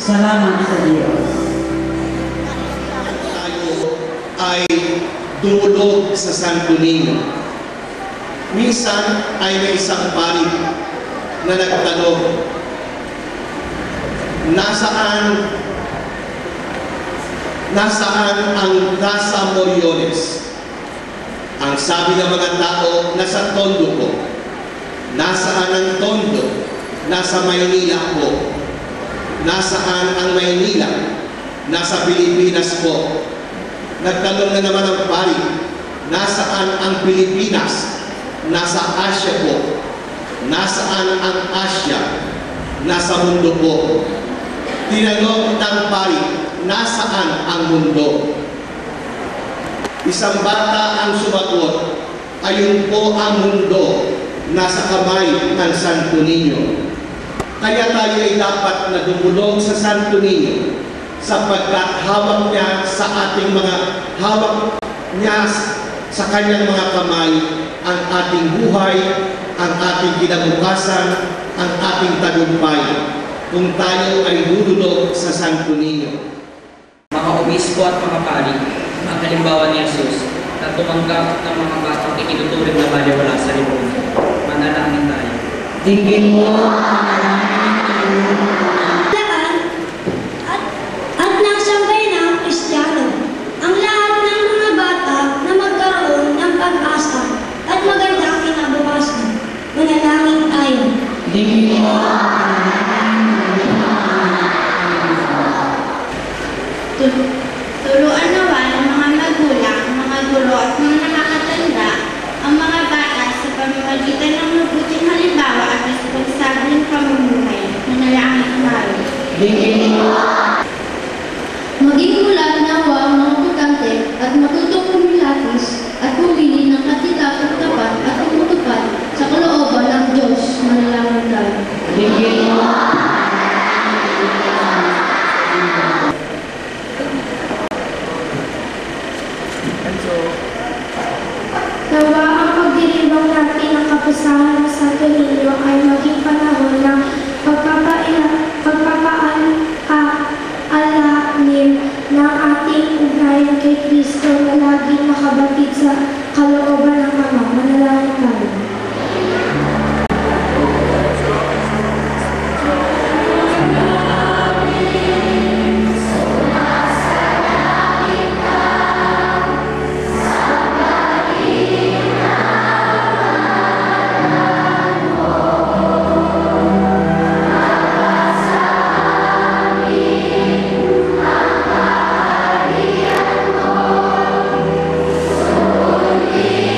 Salamat sa Diyos. Tayo ay dumulog sa Santo Niño. Minsan ay may isang pari na nagtanong, nasaan ang Casa Moriones? Ang sabi ng mga tao, nasa Tondo po. Nasaan ang Tondo? Nasa Maynila po. Nasaan ang Maynila? Nasa Pilipinas po. Nagtanong na naman ang pari, nasaan ang Pilipinas? Nasa Asia po. Nasaan ang Asia? Nasa mundo po. Tinanong ng pari, nasaan ang mundo? Isang bata ang sumagot, ayun po ang mundo, nasa kamay ng Santo Niño. Kaya tayo ay dapat na dumulog sa Santo Niño sapagkat hawak niya sa ating hawak niya sa kanyang mga kamay ang ating buhay, ang ating kinabukasan, ang ating tagumpay kung tayo ay dudulog sa Santo Niño. Mga obispo at mga pari, ang halimbawa ni Jesus na tumanggap ng mga batang ikinuturing na baliwala sa libon. Manalangin tayo. Tingin mo at nasambay ng Kristiyano ang lahat ng mga bata na magkaroon ng pag-asa at magandang kinabukasan. Manalangin tayo. tingin mo Turuan nawa ng mga magulang, mga guro at mga nakakatanda ang mga bata sa pamamagitan ng mabuting halimbawa at responsabling pamumuhay. Manalangin tayo. tingin mo Maging mulat nawa ang mga butante at matutong kumilapis at pumili ng katitakot tapat at tumutupad sa kalooban ng Diyos. Manalangin tayo. tingin mo Nawa ang pagdiriwang natin ng kapisahan ng Santo Niño ay maging panahon ng pagpapaalalim ng ating ugnayan kay Kristo na laging nakabatid sa kalooban ng Ama. Manalangin tayo. Amen.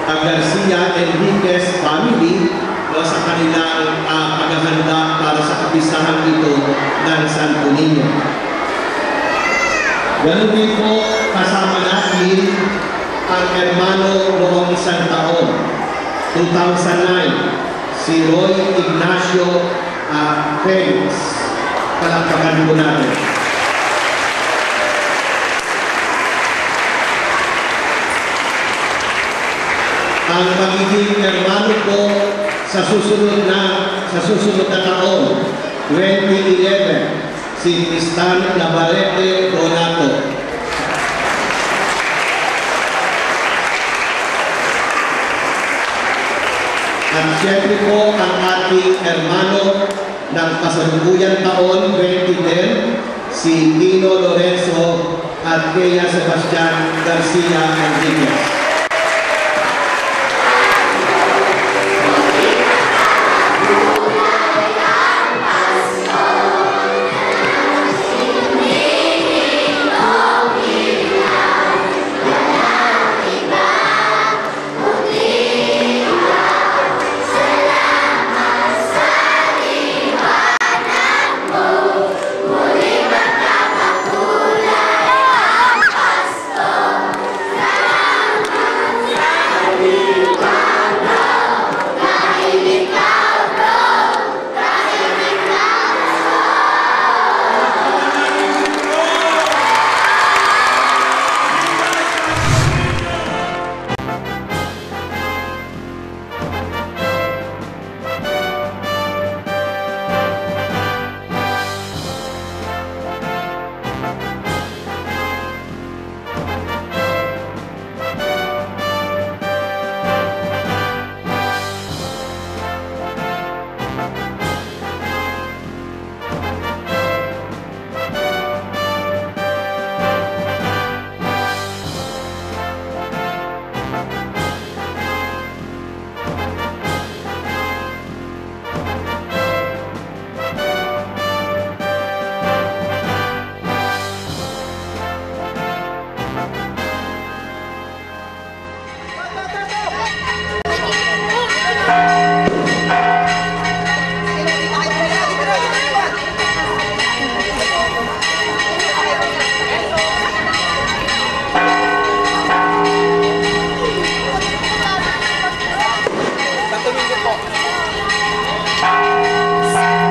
Garcia Enriquez family sa kanilang paghahanda para sa kapistahan ito ng Santo Niño. Ganun din po kasama natin ang hermano noong isang taon, 2009, si Roy Ignacio Felix. Palakpakan po natin. Ang magiging hermano po sa susunod na taon, 2011, si Tristan Navarrete Donato. At siyempre po ang ating hermano ng kasalukuyang taon 2010, si Dino Lorenzo at Kea Sebastian Garcia Enriquez.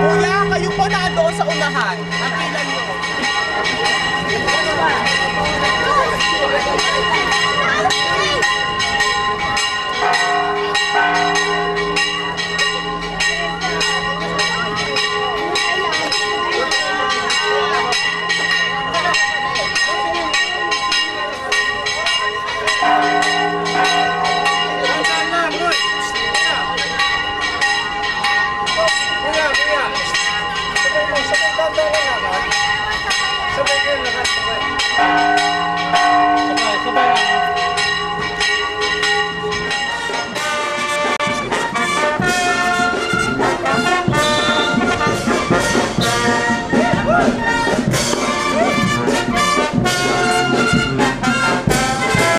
Kuya, kayo po na doon sa unahan. Ang ilan nyo? Kuya.